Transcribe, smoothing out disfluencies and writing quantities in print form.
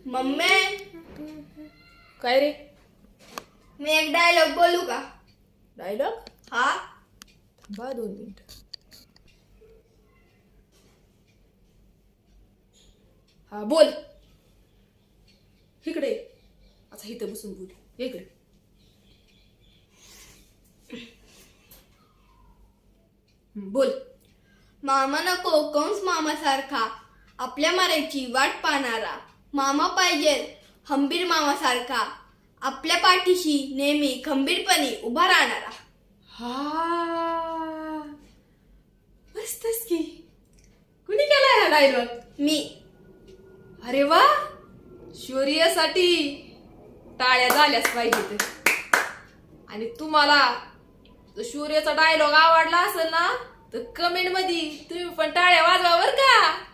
Mummy, काय रे? मी एक dialogue बोलू का? डायलॉग? हा. बा 2 मिनिट. हा बोल. इकडे ये. आता इथं बसून बोल. ये इकडे. बोल. मामा नको कंस मामा सारखा, आपल्या मारायची वाट पाहणारा. मामा पाहिजे हंबीर मामा सारखा, आपल्या पाठीशी नेहमी खंबीरपणे उभा राहणारा. हा मस्तच की. कुणी केलाय हा डायलॉग? मी. अरे वा, शौर्यासाठी टाळ्या झाल्याच पाहिजे. आणि तुम्हाला जर शौर्याचा डायलॉग आवडला असेल ना तर कमेंट मध्ये तुम्ही पण टाळ्या वाजवा बर का.